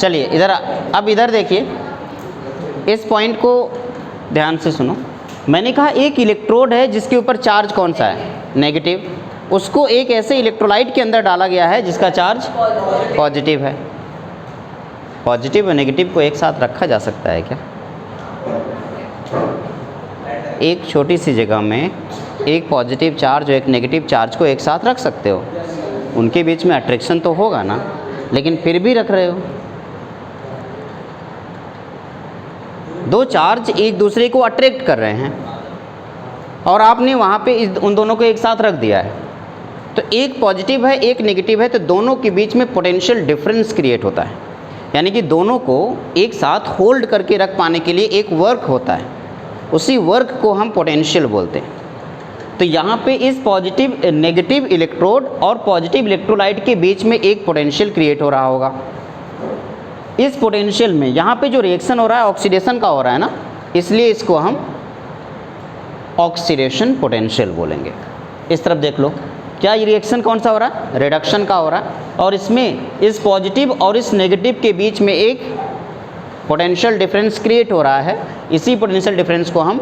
चलिए इधर, अब इधर देखिए, इस पॉइंट को ध्यान से सुनो। मैंने कहा एक इलेक्ट्रोड है जिसके ऊपर चार्ज कौन सा है, नेगेटिव, उसको एक ऐसे इलेक्ट्रोलाइट के अंदर डाला गया है जिसका चार्ज पॉजिटिव है। पॉजिटिव और नेगेटिव को एक साथ रखा जा सकता है क्या? एक छोटी सी जगह में एक पॉजिटिव चार्ज और एक नेगेटिव चार्ज को एक साथ रख सकते हो, उनके बीच में अट्रैक्शन तो होगा ना, लेकिन फिर भी रख रहे हो। दो चार्ज एक दूसरे को अट्रैक्ट कर रहे हैं और आपने वहाँ पे उन दोनों को एक साथ रख दिया है, तो एक पॉजिटिव है एक नेगेटिव है, तो दोनों के बीच में पोटेंशियल डिफरेंस क्रिएट होता है। यानी कि दोनों को एक साथ होल्ड करके रख पाने के लिए एक वर्क होता है, उसी वर्क को हम पोटेंशियल बोलते हैं। तो यहाँ पे इस पॉजिटिव नेगेटिव इलेक्ट्रोड और पॉजिटिव इलेक्ट्रोलाइट के बीच में एक पोटेंशियल क्रिएट हो रहा होगा। इस पोटेंशियल में यहाँ पे जो रिएक्शन हो रहा है ऑक्सीडेशन का हो रहा है ना, इसलिए इसको हम ऑक्सीडेशन पोटेंशियल बोलेंगे। इस तरफ देख लो, क्या ये रिएक्शन कौन सा हो रहा है, रिडक्शन का हो रहा है, और इसमें इस पॉजिटिव और इस नेगेटिव के बीच में एक पोटेंशियल डिफरेंस क्रिएट हो रहा है। इसी पोटेंशियल डिफरेंस को हम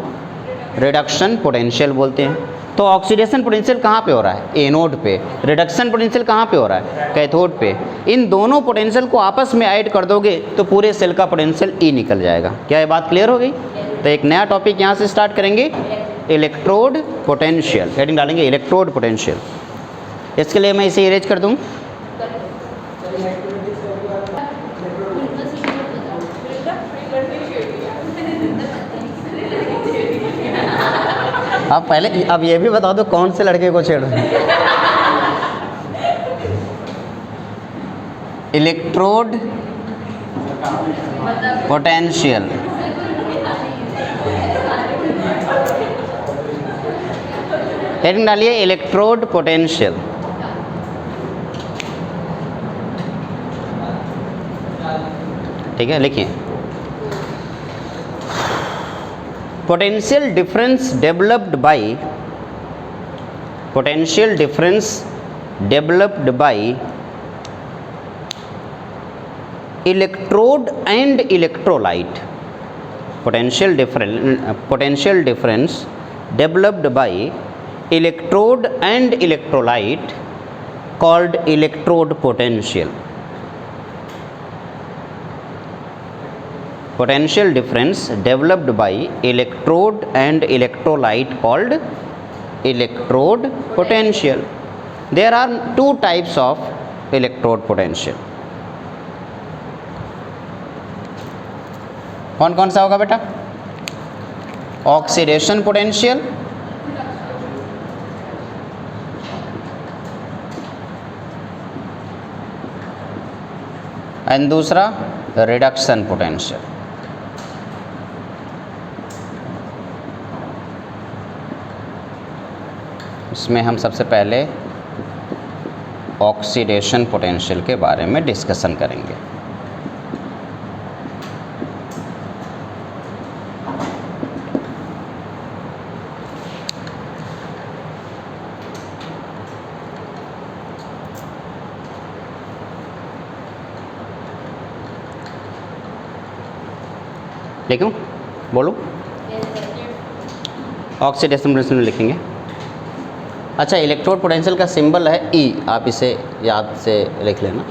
रिडक्शन पोटेंशियल बोलते हैं। तो ऑक्सीडेशन पोटेंशियल कहाँ पे हो रहा है, एनोड पे। रिडक्शन पोटेंशियल कहाँ पे हो रहा है, कैथोड पे। इन दोनों पोटेंशियल को आपस में ऐड कर दोगे तो पूरे सेल का पोटेंशियल ई निकल जाएगा। क्या ये बात क्लियर हो गई? तो एक नया टॉपिक यहाँ से स्टार्ट करेंगे, इलेक्ट्रोड पोटेंशियल। हेडिंग डालेंगे इलेक्ट्रोड पोटेंशियल। इसके लिए मैं इसे इरेज कर दूँ। आप पहले अब ये भी बता दो कौन से लड़के को छेड़ रहे हैं। इलेक्ट्रोड पोटेंशियल, हेडिंग डालिए इलेक्ट्रोड पोटेंशियल। ठीक है, लिखिए potential difference developed by electrode and electrolyte. Potential difference developed by electrode and electrolyte called electrode potential. Potential difference developed by electrode and electrolyte called electrode potential. There are two types of electrode potential. कौन कौन सा होगा बेटा? Oxidation potential and दूसरा reduction potential. इसमें हम सबसे पहले ऑक्सीडेशन पोटेंशियल के बारे में डिस्कशन करेंगे। लिखूं, बोलूं? ऑक्सीडेशन पोटेंशियल लिखेंगे। अच्छा, इलेक्ट्रोड पोटेंशियल का सिंबल है ई, आप इसे याद से लिख लेना।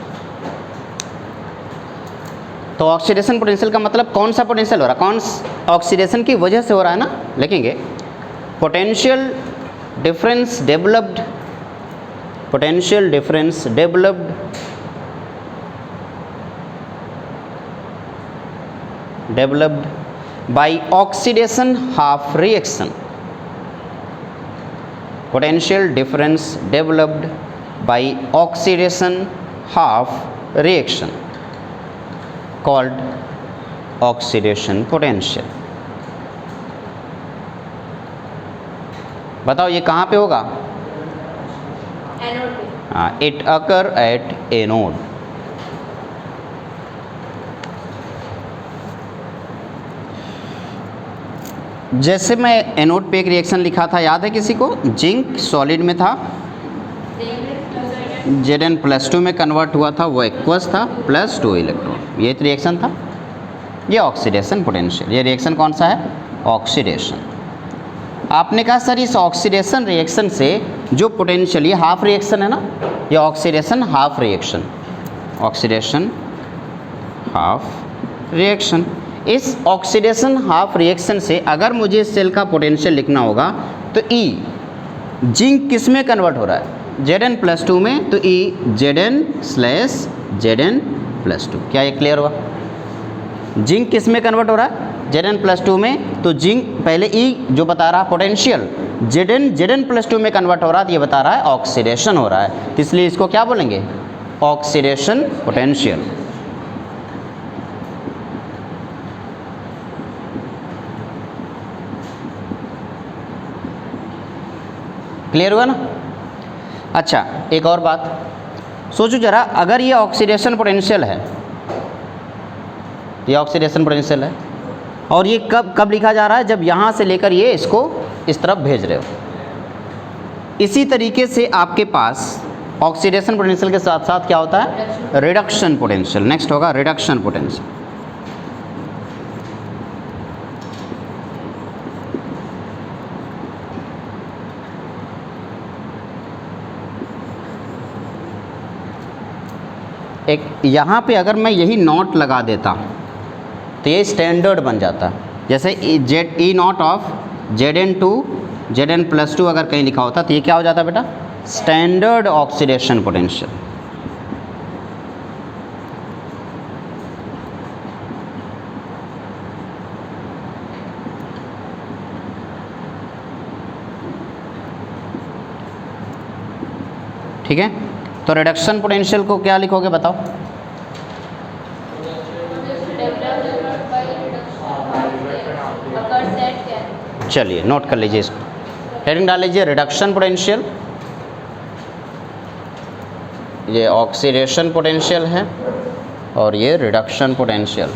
तो ऑक्सीडेशन पोटेंशियल का मतलब कौन सा पोटेंशियल हो रहा है, कौन ऑक्सीडेशन की वजह से हो रहा है ना, लिखेंगे potential difference developed, potential difference developed by oxidation half reaction. Potential difference developed by oxidation half reaction called oxidation potential. बताओ ये कहाँ पे होगा? एनोड पे। हाँ, it occur at anode. जैसे मैं एनोड पे एक रिएक्शन लिखा था, याद है किसी को? जिंक सॉलिड में था Zn+2 में कन्वर्ट हुआ था वो एक्वस था प्लस 2 इलेक्ट्रॉन, ये रिएक्शन था, ये ऑक्सीडेशन पोटेंशियल। ये रिएक्शन कौन सा है? ऑक्सीडेशन। आपने कहा सर इस ऑक्सीडेशन रिएक्शन से जो पोटेंशियल, ये हाफ रिएक्शन है ना, ये oxidation half reaction, oxidation half reaction. इस ऑक्सीडेशन हाफ रिएक्शन से अगर मुझे सेल का पोटेंशियल लिखना होगा तो E जिंक किस में कन्वर्ट हो रहा है? Zn+2 में, तो E Zn/Zn+2। क्या ये क्लियर हुआ? जिंक किस में कन्वर्ट हो रहा है? Zn+2 में, तो जिंक पहले E जो बता रहा है पोटेंशियल Zn+2 में कन्वर्ट हो रहा है, तो ये बता रहा है ऑक्सीडेशन हो रहा है, तो इसलिए इसको क्या बोलेंगे? Oxidation potential. क्लियर हुआ ना? अच्छा, एक और बात सोचो जरा, अगर ये ऑक्सीडेशन पोटेंशियल है, ये ऑक्सीडेशन पोटेंशियल है, और ये कब लिखा जा रहा है? जब यहाँ से लेकर ये इसको इस तरफ भेज रहे हो। इसी तरीके से आपके पास ऑक्सीडेशन पोटेंशियल के साथ साथ क्या होता है? Reduction potential. नेक्स्ट होगा रिडक्शन पोटेंशियल। एक यहाँ पे अगर मैं यही नॉट लगा देता तो ये स्टैंडर्ड बन जाता। जैसे E नॉट ऑफ Zn+2 अगर कहीं लिखा होता तो ये क्या हो जाता बेटा? Standard oxidation potential. ठीक है, तो रिडक्शन पोटेंशियल को क्या लिखोगे बताओ? चलिए नोट कर लीजिए इसको, हेडिंग डाल लीजिए रिडक्शन पोटेंशियल। ये ऑक्सीडेशन पोटेंशियल है और ये रिडक्शन पोटेंशियल।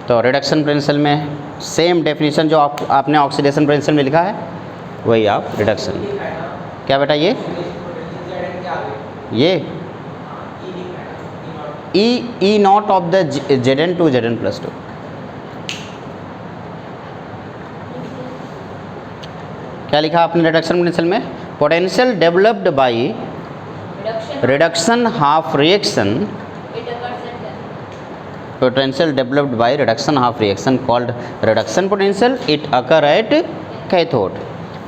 तो रिडक्शन पोटेंशियल में सेम डेफिनेशन जो आपने ऑक्सीडेशन पोटेंशियल में लिखा है वही आप रिडक्शन। क्या बेटा? ये E not of the Zn to Zn+2। क्या लिखा आपने रिडक्शन पोटेंशियल में? Potential developed by reduction half reaction, potential developed by reduction half reaction called reduction potential, it occur at cathode.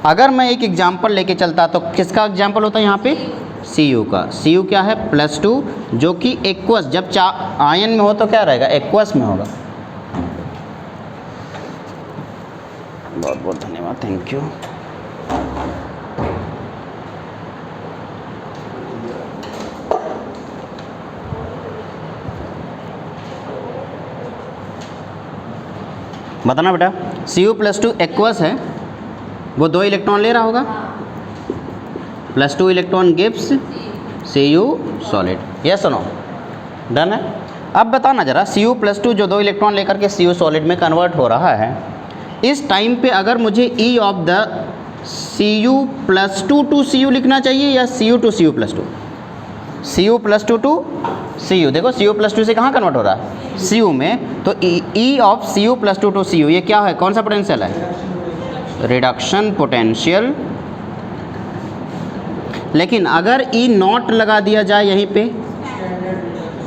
अगर मैं एक एग्जांपल लेके चलता तो किसका एग्जांपल होता है यहाँ पे? Cu का। Cu क्या है? +2, जो कि एक्वस, जब आयन में हो तो क्या रहेगा? एक्वस में होगा। बहुत बहुत धन्यवाद, थैंक यू। बताना बेटा, Cu+2 एक्वस है, वो 2 इलेक्ट्रॉन ले रहा होगा, +2 electron gives Cu solid. Yes और नो? डन है। अब बताना जरा, Cu+2 जो 2 इलेक्ट्रॉन लेकर के Cu सॉलिड में कन्वर्ट हो रहा है, इस टाइम पे अगर मुझे E of the Cu+2 to Cu लिखना चाहिए या Cu to Cu+2? Cu+2 to Cu। देखो Cu+2 से कहाँ कन्वर्ट हो रहा है? Cu में। तो E of Cu+2 to Cu ये क्या है? कौन सा पोटेंशियल है? Reduction potential. लेकिन अगर E नॉट लगा दिया जाए यहीं पे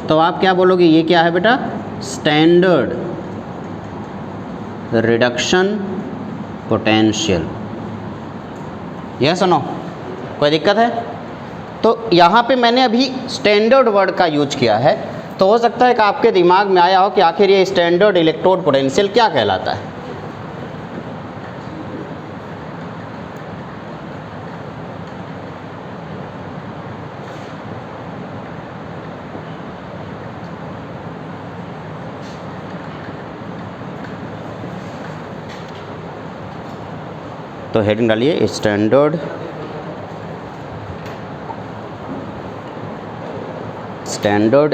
तो आप क्या बोलोगे? ये क्या है बेटा? Standard reduction potential. यस और नो? कोई दिक्कत है? तो यहाँ पे मैंने अभी स्टैंडर्ड वर्ड का यूज किया है, तो हो सकता है कि आपके दिमाग में आया हो कि आखिर ये स्टैंडर्ड इलेक्ट्रोड पोटेंशियल क्या कहलाता है। तो हेडिंग डालिए स्टैंडर्ड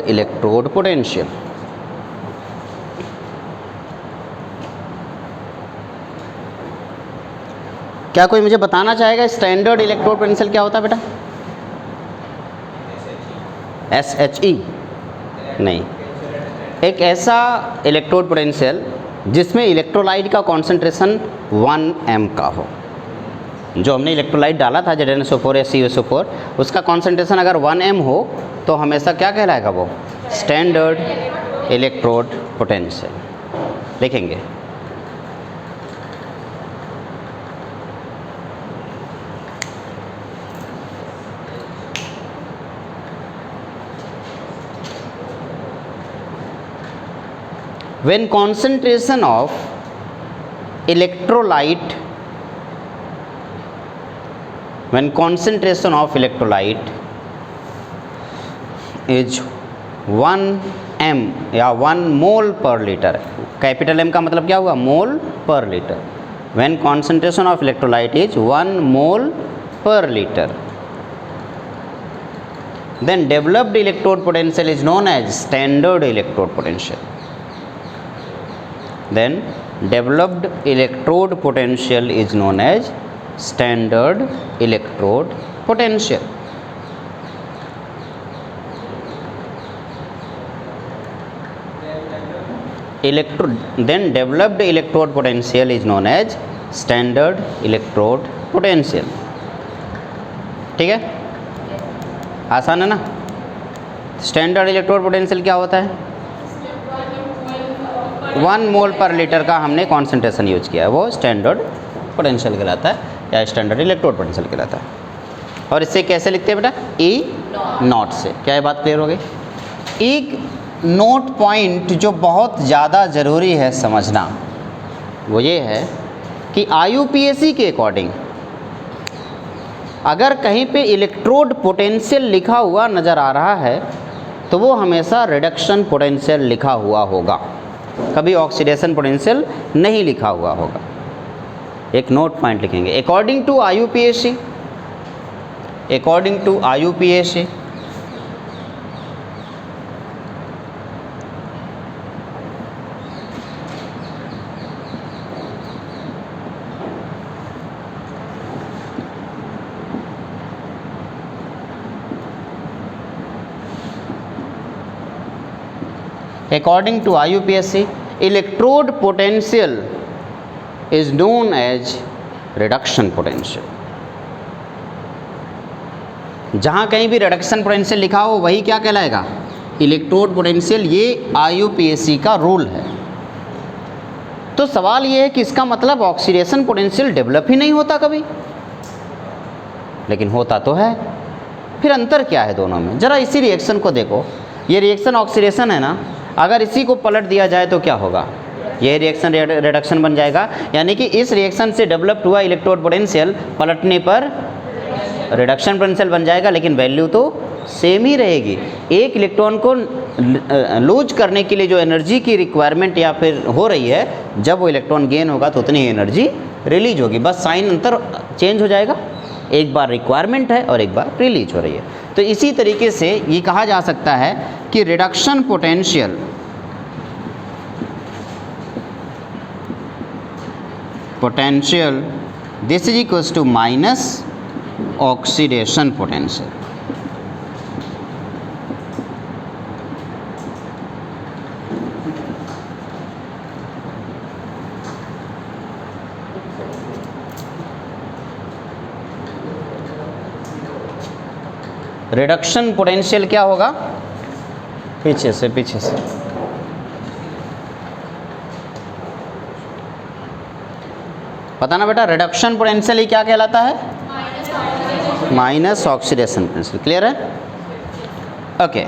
इलेक्ट्रोड पोटेंशियल। क्या कोई मुझे बताना चाहेगा स्टैंडर्ड इलेक्ट्रोड पोटेंशियल क्या होता है बेटा? SHE नहीं, एक ऐसा इलेक्ट्रोड पोटेंशियल जिसमें इलेक्ट्रोलाइट का कॉन्सेंट्रेशन 1 m का हो। जो हमने इलेक्ट्रोलाइट डाला था ZnSO4 या CuSO4, उसका कॉन्सेंट्रेशन अगर 1 m हो तो हमेशा क्या कहलाएगा वो? Standard electrode potential. लिखेंगे when concentration of electrolyte is 1 m या 1 मोल पर लीटर। कैपिटल M का मतलब क्या हुआ? मोल पर litre. when concentration of electrolyte is 1 मोल पर litre, then developed electrode potential is known as standard electrode potential. Then developed electrode potential is known as standard electrode potential. Then developed electrode potential is known as standard electrode potential. ठीक है, आसान है ना? Standard electrode potential क्या होता है? 1 मोल पर litre का हमने कॉन्सेंट्रेशन यूज किया है, वो स्टैंडर्ड पोटेंशियल कहलाता है या स्टैंडर्ड इलेक्ट्रोड पोटेंशियल कहलाता है। और इससे कैसे लिखते हैं बेटा? E नॉट से। क्या ये बात क्लियर हो गई? एक नोट पॉइंट जो बहुत ज़्यादा ज़रूरी है समझना, वो ये है कि IUPAC के अकॉर्डिंग अगर कहीं पे इलेक्ट्रोड पोटेंशियल लिखा हुआ नज़र आ रहा है तो वो हमेशा रिडक्शन पोटेंशियल लिखा हुआ होगा, कभी ऑक्सीडेशन पोटेंशियल नहीं लिखा हुआ होगा। एक नोट पॉइंट लिखेंगे according to IUPAC, according to IUPAC according to IUPAC electrode potential is known as reduction potential। जहाँ कहीं भी रिडक्शन पोटेंशियल लिखा हो वही क्या कहलाएगा? Electrode potential. ये IUPAC का रूल है। तो सवाल ये है कि इसका मतलब ऑक्सीडेशन पोटेंशियल डेवलप ही नहीं होता कभी, लेकिन होता तो है। फिर अंतर क्या है दोनों में? ज़रा इसी रिएक्शन को देखो। ये रिएक्शन ऑक्सीडेशन है ना, अगर इसी को पलट दिया जाए तो क्या होगा? ये रिएक्शन रिडक्शन बन जाएगा, यानी कि इस रिएक्शन से डेवलप्ड हुआ इलेक्ट्रोड पोटेंशियल पलटने पर रिडक्शन पोटेंशियल बन जाएगा, लेकिन वैल्यू तो सेम ही रहेगी। एक इलेक्ट्रॉन को लूज करने के लिए जो एनर्जी की रिक्वायरमेंट या फिर हो रही है, जब वो इलेक्ट्रॉन गेन होगा तो उतनी ही एनर्जी रिलीज होगी, बस साइन अंतर चेंज हो जाएगा। एक बार रिक्वायरमेंट है और एक बार रिलीज हो रही है। तो इसी तरीके से ये कहा जा सकता है कि reduction potential this is equals to minus oxidation potential. Reduction potential क्या होगा? पीछे से पता ना बेटा, रिडक्शन पोटेंशियल ही क्या कहलाता है? Minus oxidation potential. क्लियर है? ओके।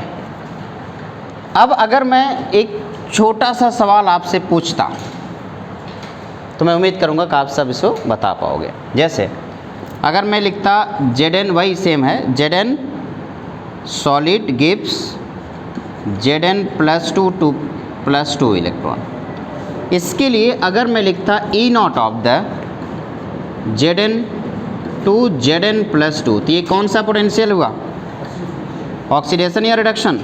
अब अगर मैं एक छोटा सा सवाल आपसे पूछता तो मैं उम्मीद करूंगा कि आप सब इसको बता पाओगे। जैसे अगर मैं लिखता Zn, वही सेम है, Zn solid gives Zn + 2 electron. इसके लिए अगर मैं लिखता E not of the Zn to Zn + 2, तो ये कौन सा पोटेंशियल हुआ? ऑक्सीडेशन या reduction?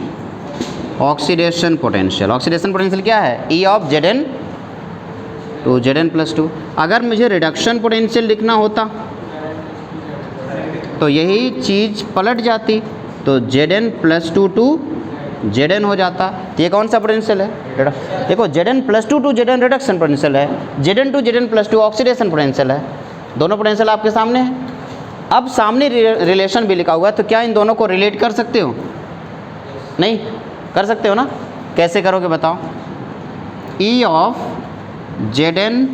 Oxidation potential. Oxidation potential क्या है? E of Zn to Zn+2। अगर मुझे रिडक्शन पोटेंशियल लिखना होता तो यही चीज़ पलट जाती, तो Zn+2 टू Zn हो जाता। तो ये कौन सा पोटेंशियल है? देखो Zn+2 to Zn reduction potential है, Zn to Zn+2 oxidation potential है। दोनों पोटेंशियल आपके सामने है। अब सामने रिलेशन भी लिखा हुआ है, तो क्या इन दोनों को रिलेट कर सकते हो? नहीं कर सकते हो ना? कैसे करोगे बताओ? E of Zn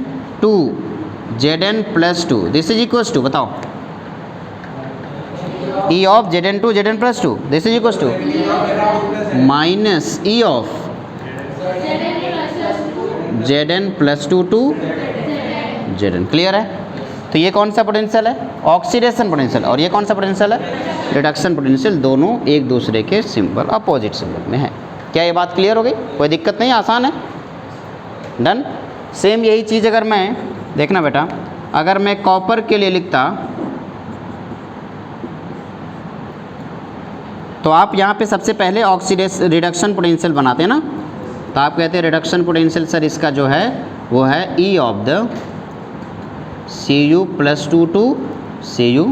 to Zn+2 this is equals to, बताओ E of Zn to Zn+2 this is equals to minus E of Zn+2 to Zn। Clear है? तो ये कौन सा पोटेंशियल है? Oxidation potential. और ये कौन सा पोटेंशियल है? Reduction potential. दोनों एक दूसरे के सिंबल अपोजिट सिंबल में है। क्या ये बात क्लियर हो गई? कोई दिक्कत नहीं, आसान है। डन। सेम यही चीज़ अगर मैं, देखना बेटा, अगर मैं कॉपर के लिए लिखता तो आप यहाँ पे सबसे पहले ऑक्सीडेशन रिडक्शन पोटेंशियल बनाते हैं ना, तो आप कहते हैं रिडक्शन पोटेंशियल सर इसका जो है वो है E of the Cu+2 to Cu,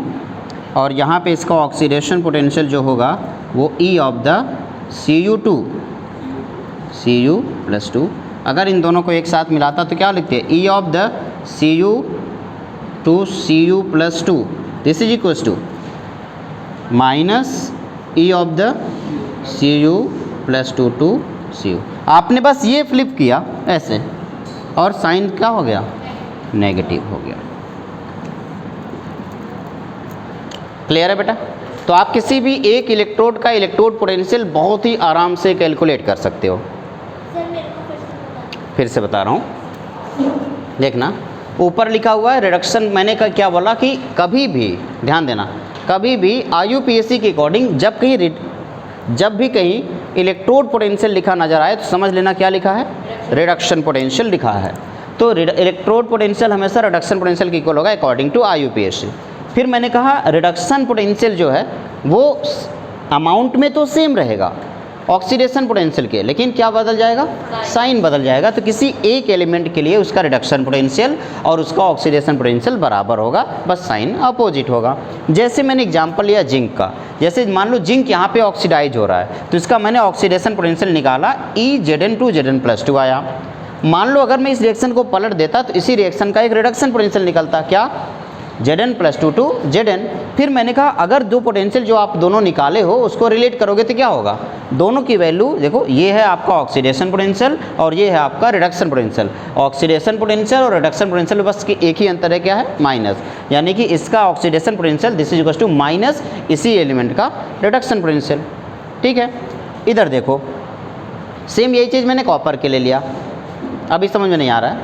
और यहाँ पे इसका ऑक्सीडेशन पोटेंशियल जो होगा वो E ऑफ द Cu+2। अगर इन दोनों को एक साथ मिलाता तो क्या लिखते हैं? E of the Cu to Cu+2 this is equals to minus E of the Cu+2 to Cu। आपने बस ये फ्लिप किया ऐसे, और साइन क्या हो गया? नेगेटिव हो गया। क्लियर है बेटा? तो आप किसी भी एक इलेक्ट्रोड का इलेक्ट्रोड पोटेंशियल बहुत ही आराम से कैलकुलेट कर सकते हो। फिर से बता रहा हूँ, देखना ऊपर लिखा हुआ है रिडक्शन। मैंने क्या बोला कि कभी भी ध्यान देना, कभी भी IUPAC के अकॉर्डिंग जब भी कहीं इलेक्ट्रोड पोटेंशियल लिखा नजर आए तो समझ लेना क्या लिखा है? रिडक्शन पोटेंशियल लिखा है। तो इलेक्ट्रोड पोटेंशियल हमेशा रिडक्शन पोटेंशियल के इक्वल होगा अकॉर्डिंग टू IUPAC। फिर मैंने कहा रिडक्शन पोटेंशियल जो है वो अमाउंट में तो सेम रहेगा ऑक्सीडेशन पोटेंशियल के, लेकिन क्या बदल जाएगा? साइन बदल जाएगा। तो किसी एक एलिमेंट के लिए उसका रिडक्शन पोटेंशियल और उसका ऑक्सीडेशन पोटेंशियल बराबर होगा, बस साइन अपोजिट होगा। जैसे मैंने एग्जांपल लिया जिंक का, जैसे मान लो जिंक यहाँ पे ऑक्सीडाइज हो रहा है, तो इसका मैंने ऑक्सीडेशन पोटेंशियल निकाला, E Zn टू Zn+2 आया। मान लो अगर मैं इस रिएक्शन को पलट देता तो इसी रिएक्शन का एक रिडक्शन पोटेंशियल निकलता, क्या? Zn+2 to Zn। फिर मैंने कहा अगर दो पोटेंशियल जो आप दोनों निकाले हो उसको रिलेट करोगे तो क्या होगा? दोनों की वैल्यू देखो, ये है आपका ऑक्सीडेशन पोटेंशियल और ये है आपका रिडक्शन पोटेंशियल। ऑक्सीडेशन पोटेंशियल और रिडक्शन पोटेंशियल बस की एक ही अंतर है, क्या है? माइनस। यानी कि इसका oxidation potential this is equal to minus इसी एलिमेंट का रिडक्शन पोटेंशियल। ठीक है, इधर देखो सेम यही चीज़ मैंने कॉपर के लिए लिया। अभी समझ में नहीं आ रहा है?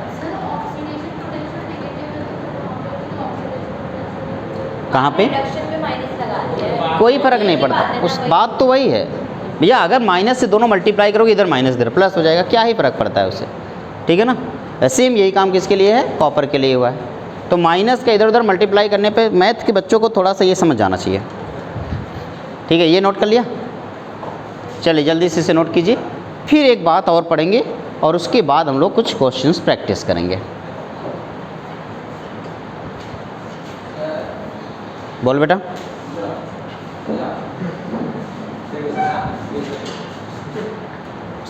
कहाँ पे? कोई फर्क नहीं पड़ता, उस बात तो वही है भैया। अगर माइनस से दोनों मल्टीप्लाई करोगे, इधर माइनस इधर प्लस हो जाएगा, क्या ही फर्क पड़ता है उससे? ठीक है ना? सेम यही काम किसके लिए है? कॉपर के लिए हुआ है। तो माइनस का इधर उधर मल्टीप्लाई करने पे मैथ के बच्चों को थोड़ा सा ये समझ जाना चाहिए। ठीक है, ये नोट कर लिया? चलिए जल्दी से इसे नोट कीजिए। फिर एक बात और पढ़ेंगे और उसके बाद हम लोग कुछ क्वेश्चंस प्रैक्टिस करेंगे। बोल बेटा।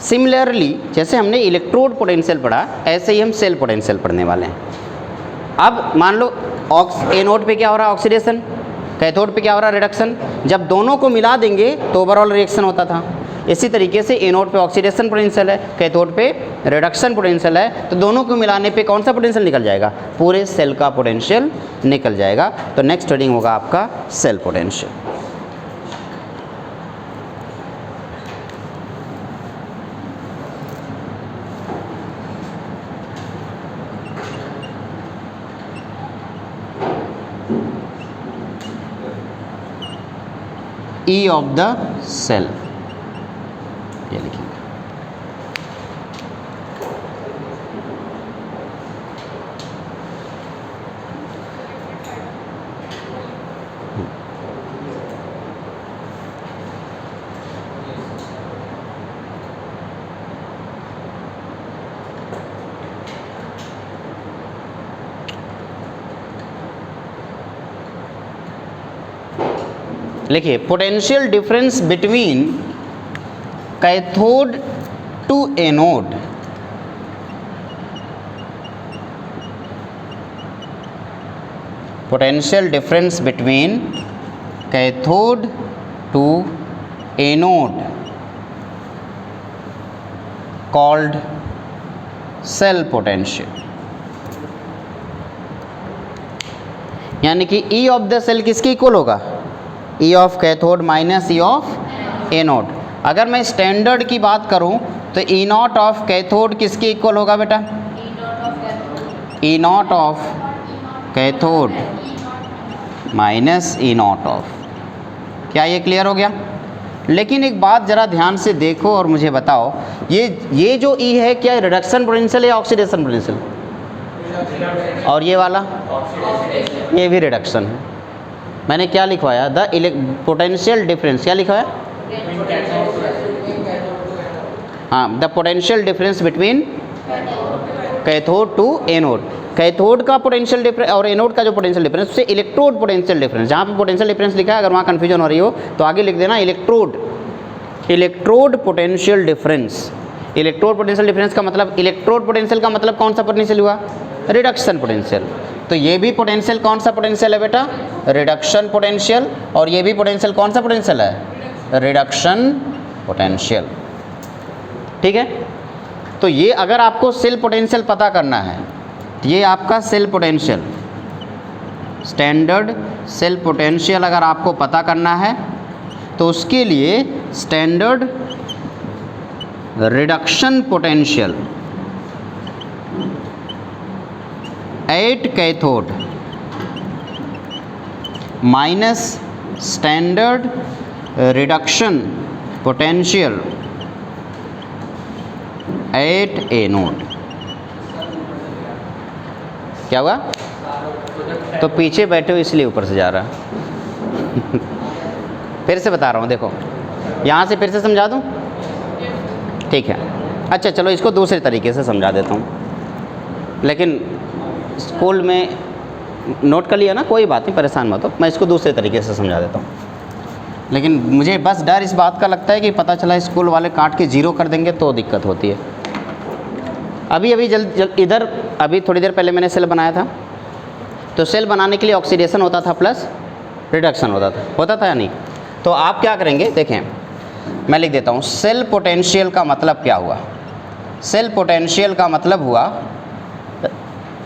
सिमिलरली जैसे हमने इलेक्ट्रोड पोटेंशियल पढ़ा, ऐसे ही हम सेल पोटेंशियल पढ़ने वाले हैं। अब मान लो एनोड पे क्या हो रहा है? ऑक्सीडेशन। कैथोड पे क्या हो रहा है? रिडक्शन। जब दोनों को मिला देंगे तो ओवरऑल रिएक्शन होता था। इसी तरीके से एनोड पे ऑक्सीडेशन पोटेंशियल है, कैथोड पे रिडक्शन पोटेंशियल है, तो दोनों को मिलाने पे कौन सा पोटेंशियल निकल जाएगा? पूरे सेल का पोटेंशियल निकल जाएगा। तो नेक्स्ट रीडिंग होगा आपका cell potential. E of the cell, ये लिखेंगे। लिखिए potential difference between cathode to anode, potential difference between cathode to anode called cell potential. यानी कि ई ऑफ द सेल किसके इक्वल होगा? E of cathode minus E of anode. अगर मैं standard की बात करूं तो ई नॉट ऑफ कैथोड किसके इक्वल होगा बेटा? E naught of cathode minus E naught of. क्या ये क्लियर हो गया? लेकिन एक बात ज़रा ध्यान से देखो और मुझे बताओ, ये जो ई है क्या रिडक्शन पोटेंशियल या ऑक्सीडेशन पोटेंशियल? और ये वाला ये भी रिडक्शन है। मैंने क्या लिखवाया? द पोटेंशियल डिफरेंस, क्या लिखवाया? हाँ, the potential difference between cathode to anode. Cathode का पोटेंशियल डिफरेंस और एनोड का जो पोटेंशियल डिफरेंस, उससे इलेक्ट्रोड पोटेंशियल डिफरेंस। जहाँ पे पोटेंशियल डिफरेंस लिखा है, अगर वहाँ कन्फ्यूजन हो रही हो तो आगे लिख देना electrode potential difference. Electrode potential difference का मतलब, इलेक्ट्रोड पोटेंशियल का मतलब कौन सा पोटेंशियल हुआ? Reduction potential. तो ये भी पोटेंशियल कौन सा पोटेंशियल है बेटा? Reduction potential. और ये भी पोटेंशियल कौन सा पोटेंशियल है? Reduction potential. ठीक है, तो ये अगर आपको सेल पोटेंशियल पता करना है, ये आपका cell potential, standard cell potential अगर आपको पता करना है तो उसके लिए standard reduction potential at cathode minus standard reduction potential at anode. क्या हुआ? तो पीछे बैठे हो इसलिए ऊपर से जा रहा है। फिर से बता रहा हूँ, देखो यहाँ से फिर से समझा दूँ? ठीक है, अच्छा चलो इसको दूसरे तरीके से समझा देता हूँ। लेकिन स्कूल में नोट कर लिया ना, कोई बात नहीं, परेशान मत हो, मैं इसको दूसरे तरीके से समझा देता हूँ। लेकिन मुझे बस डर इस बात का लगता है कि पता चला स्कूल वाले काट के जीरो कर देंगे तो दिक्कत होती है। अभी जल्द इधर अभी थोड़ी देर पहले मैंने सेल बनाया था, तो सेल बनाने के लिए ऑक्सीडेशन होता था प्लस रिडक्शन होता था या नहीं? तो आप क्या करेंगे, देखें मैं लिख देता हूँ। सेल पोटेंशियल का मतलब क्या हुआ? सेल पोटेंशियल का मतलब हुआ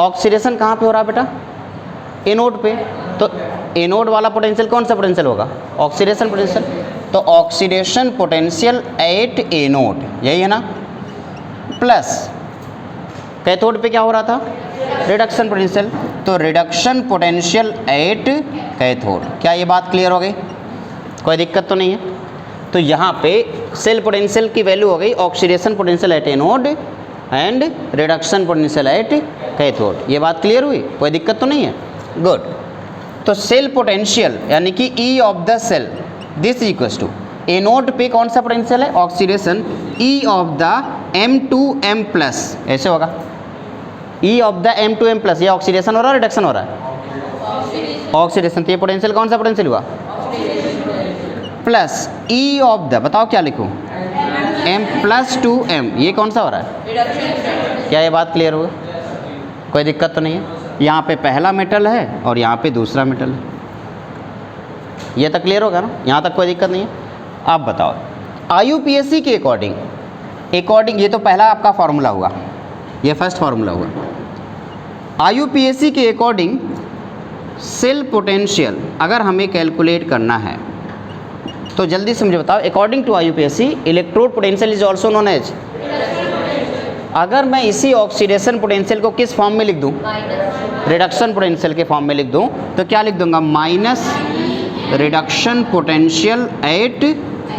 ऑक्सीडेशन कहाँ पे हो रहा बेटा? एनोड पे। तो एनोड वाला पोटेंशियल कौन सा पोटेंशियल होगा? Oxidation potential. तो ऑक्सीडेशन पोटेंशियल एट एनोड, यही है ना? प्लस कैथोड पे क्या हो रहा था? Reduction potential. तो रिडक्शन पोटेंशियल एट कैथोड। क्या ये बात क्लियर हो गई? कोई दिक्कत तो नहीं है? तो यहाँ पे सेल पोटेंशियल की वैल्यू हो गई oxidation potential at anode and reduction potential at cathode. ये बात क्लियर हुई? कोई दिक्कत तो नहीं है? गुड। तो सेल पोटेंशियल यानी कि E of the cell this equals to anode पे कौन सा पोटेंशियल है? Oxidation. E of the M2M plus, ऐसे होगा E of the M2M plus. ये ऑक्सीडेशन हो रहा है, रिडक्शन हो रहा है? ऑक्सीडेशन। तो ये पोटेंशियल कौन सा पोटेंशियल हुआ? प्लस ई ऑफ द, बताओ क्या लिखूं? M प्लस 2M, ये कौन सा हो रहा है? क्या ये बात क्लियर हुआ? कोई दिक्कत तो नहीं है? यहाँ पे पहला मेटल है और यहाँ पे दूसरा मेटल है। ये तक क्लियर होगा ना? यहाँ तक कोई दिक्कत नहीं है? आप बताओ IUPAC के अकॉर्डिंग ये तो पहला आपका फार्मूला हुआ, ये फर्स्ट फार्मूला हुआ। IUPAC के अकॉर्डिंग सेल पोटेंशियल अगर हमें कैलकुलेट करना है तो जल्दी से मुझे बताओ, according to IUPAC electrode potential is also known as. अगर मैं इसी ऑक्सीडेशन पोटेंशियल को किस फॉर्म में लिख दूं? रिडक्शन पोटेंशियल के फॉर्म में लिख दूं तो क्या लिख दूंगा? Minus reduction potential at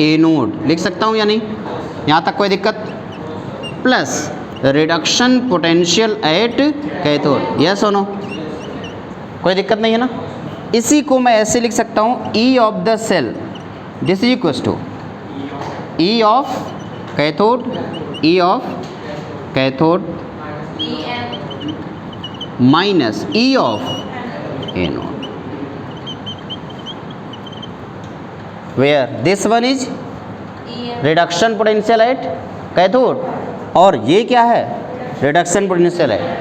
anode लिख सकता हूं या नहीं? यहाँ तक कोई दिक्कत? Plus reduction potential at cathode, yes और नो? कोई दिक्कत नहीं है ना? इसी को मैं ऐसे लिख सकता हूँ, E of the cell this is equals to E of cathode, E of cathode minus E of anode. Where this one is reduction potential at cathode, और ये क्या है, रिडक्शन पोटेंशियल है।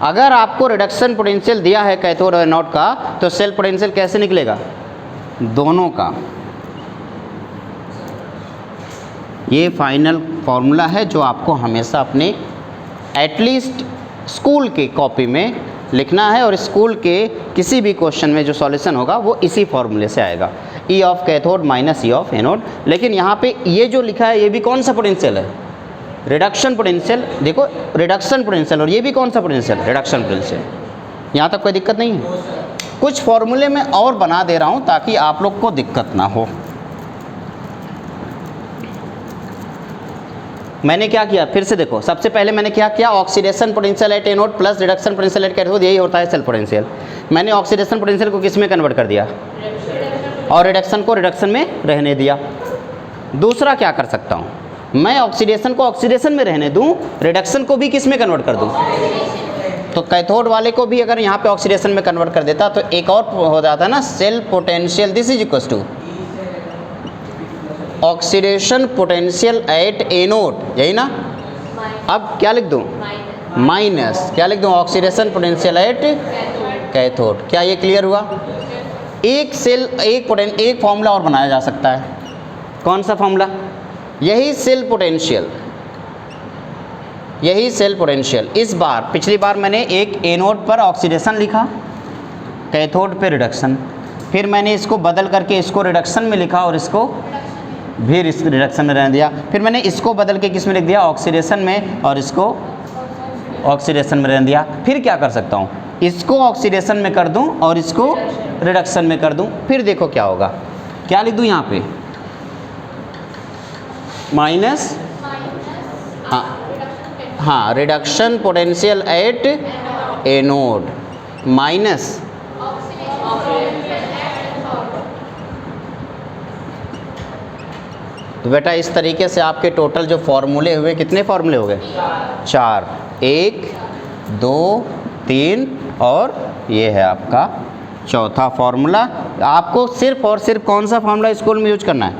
अगर आपको रिडक्शन पोटेंशियल दिया है कैथोड और एनोड का, तो सेल पोटेंशियल कैसे निकलेगा, दोनों का। ये फाइनल फॉर्मूला है जो आपको हमेशा अपने एटलीस्ट स्कूल के कॉपी में लिखना है, और स्कूल के किसी भी क्वेश्चन में जो सॉल्यूशन होगा वो इसी फॉर्मूले से आएगा, ई of cathode minus E of anode. लेकिन यहाँ पे ये जो लिखा है ये भी कौन सा पोटेंशियल है, रिडक्शन पोटेंशियल। देखो रिडक्शन पोटेंशियल, और ये भी कौन सा पोटेंशियल, रिडक्शन पोटेंशियल। यहाँ तक कोई दिक्कत नहीं है। कुछ फॉर्मूले में और बना दे रहा हूँ ताकि आप लोग को दिक्कत ना हो। मैंने क्या किया, फिर से देखो, सबसे पहले मैंने क्या किया, oxidation potential at anode plus reduction potential at cathode, यही होता है सेल पोटेंशियल। मैंने ऑक्सीडेशन पोटेंशियल को किस में कन्वर्ट कर दिया, और रिडक्शन को रिडक्शन में रहने दिया। दूसरा क्या कर सकता हूँ, मैं ऑक्सीडेशन को ऑक्सीडेशन में रहने दूँ, रिडक्शन को भी किस में कन्वर्ट कर दूँ, तो कैथोड वाले को भी अगर यहाँ पे ऑक्सीडेशन में कन्वर्ट कर देता तो एक और हो जाता ना, cell potential this is equal to oxidation potential at anode, यही ना। अब क्या लिख दूँ, माइनस क्या लिख दूँ, ऑक्सीडेशन पोटेंशियल एट कैथोड। क्या ये क्लियर हुआ। एक सेल एक फॉर्मूला और बनाया जा सकता है, कौन सा फॉर्मूला, यही सेल पोटेंशियल, यही सेल पोटेंशियल। इस बार पिछली बार मैंने एक एनोड पर ऑक्सीडेशन लिखा, कैथोड पे रिडक्शन, फिर मैंने इसको बदल करके इसको रिडक्शन में लिखा और इसको भी रिडक्शन में रहने दिया। फिर मैंने इसको बदल के किस में लिख दिया, ऑक्सीडेशन में, और इसको ऑक्सीडेशन में रहने दिया। फिर क्या कर सकता हूँ, इसको ऑक्सीडेशन में कर दूँ और इसको रिडक्शन में कर दूँ, फिर देखो क्या होगा। क्या लिख दूँ यहाँ पे, माइनस, हाँ reduction potential at anode minus तो बेटा इस तरीके से आपके टोटल जो फॉर्मूले हुए, कितने फॉर्मूले हो गए, 4, 1 2 3 और ये है आपका चौथा फॉर्मूला। आपको सिर्फ और सिर्फ कौन सा फॉर्मूला स्कूल में यूज करना है,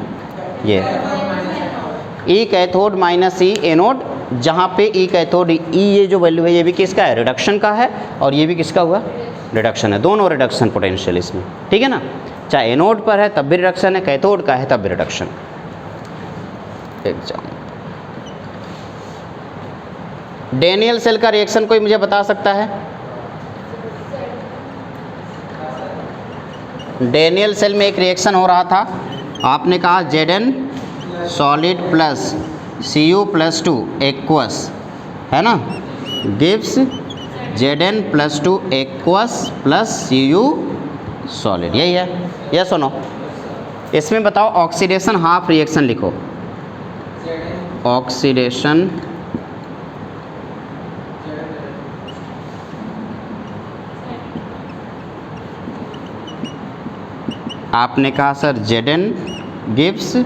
ये ई कैथोड माइनस ई एनोड, जहाँ पे ई कैथोड ई ये जो वैल्यू है ये भी किसका है, रिडक्शन का है, और ये भी किसका हुआ, रिडक्शन है। दोनों रिडक्शन पोटेंशियल इसमें, ठीक है ना। चाहे एनोड पर है तब भी रिडक्शन है, कैथोड का है तब भी रिडक्शन। एग्जाम डेनियल सेल का रिएक्शन कोई मुझे बता सकता है, डेनियल सेल में एक रिएक्शन हो रहा था, आपने कहा Zn solid plus Cu+2 aqueous है ना, gives Zn+2 aqueous plus Cu solid, यही है। यह सुनो, इसमें बताओ ऑक्सीडेशन हाफ रिएक्शन लिखो, ऑक्सीडेशन आपने कहा sir Zn gives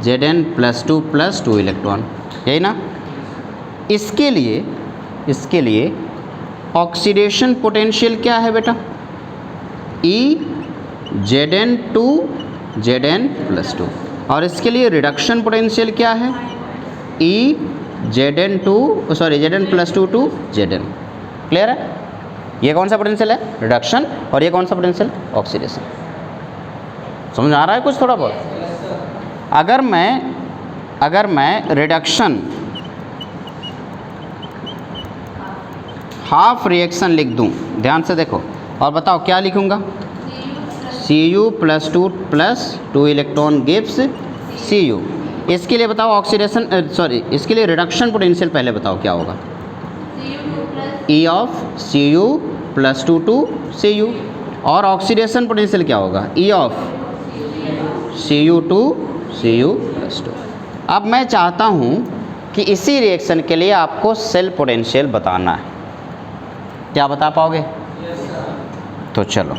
Zn+2 + 2 electron, यही ना। इसके लिए ऑक्सीडेशन पोटेंशियल क्या है बेटा, E Zn2 Zn+2, और इसके लिए रिडक्शन पोटेंशियल क्या है, E Zn+2 to Zn। Clear है। ये कौन सा पोटेंशियल है, रिडक्शन, और ये कौन सा पोटेंशियल, ऑक्सीडेशन। समझ आ रहा है कुछ थोड़ा बहुत। अगर मैं रिडक्शन हाफ रिएक्शन लिख दूं, ध्यान से देखो और बताओ क्या लिखूंगा, Cu+2 + 2 इलेक्ट्रॉन गिव्स Cu। इसके लिए बताओ ऑक्सीडेशन इसके लिए रिडक्शन पोटेंशियल पहले बताओ क्या होगा, E of Cu+2 to Cu, और ऑक्सीडेशन पोटेंशियल क्या होगा, E of Cu to Cu+2। अब मैं चाहता हूँ कि इसी रिएक्शन के लिए आपको सेल पोटेंशियल बताना है, क्या बता पाओगे? तो चलो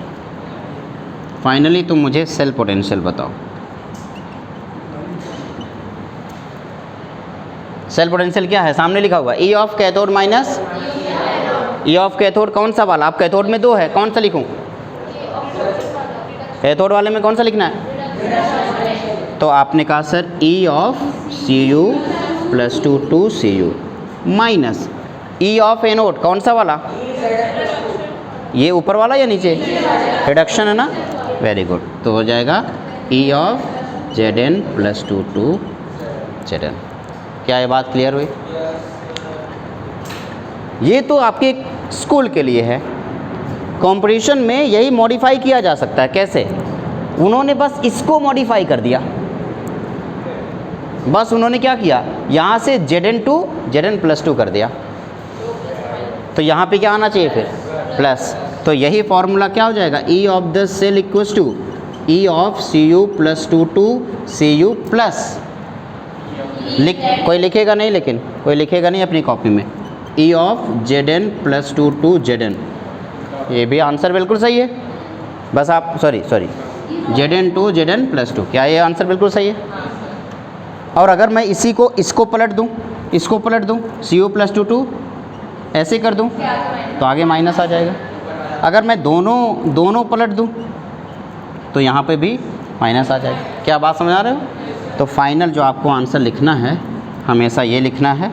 फाइनली तुम मुझे सेल पोटेंशियल बताओ। सेल पोटेंशियल क्या है, सामने लिखा हुआ E of cathode minus E of cathode, कौन सा वाला, आप कैथोड में 2 है, कौन सा लिखूं, कैथोड वाले में कौन सा लिखना है, तो आपने कहा sir E of C U plus two C U minus E of anode, कौन सा वाला, ये ऊपर वाला या नीचे, रिडक्शन है ना, वेरी गुड। तो हो जाएगा E of Z N plus two Z N. क्या ये बात क्लियर हुई? ये तो आपके स्कूल के लिए है, कंपटीशन में यही मॉडिफाई किया जा सकता है। कैसे? उन्होंने बस इसको मॉडिफाई कर दिया, बस उन्होंने क्या किया, यहाँ से Zn to Zn plus two कर दिया, तो यहाँ पे क्या आना चाहिए फिर, प्लस। तो यही फॉर्मूला क्या हो जाएगा, E of the cell equals to E of C U plus two C U plus, कोई लिखेगा नहीं, लेकिन कोई लिखेगा नहीं अपनी कॉपी में, E of Zn plus two Zn। ये भी आंसर बिल्कुल सही है, बस आप sorry Zn to Zn plus two, क्या ये आंसर बिल्कुल सही है? और अगर मैं इसी को इसको पलट दूँ, इसको पलट दूँ, सी यू प्लस टू ऐसे कर दूँ तो आगे माइनस आ जाएगा। अगर मैं दोनों पलट दूँ तो यहाँ पे भी माइनस आ जाएगा। क्या बात समझ आ रहे हो? तो फाइनल जो आपको आंसर लिखना है हमेशा ये लिखना है,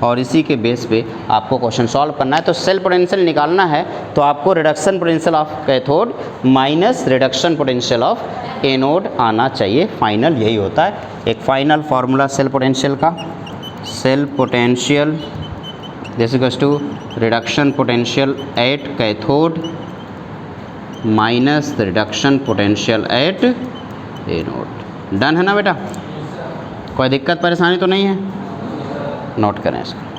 और इसी के बेस पे आपको क्वेश्चन सॉल्व करना है। तो सेल पोटेंशियल निकालना है तो आपको reduction potential of cathode minus reduction potential of anode आना चाहिए। फाइनल यही होता है, एक फाइनल फार्मूला सेल पोटेंशियल का, cell potential this equals to reduction potential at cathode minus reduction potential at anode. Done है ना बेटा? कोई दिक्कत परेशानी तो नहीं है? नोट करें इसको।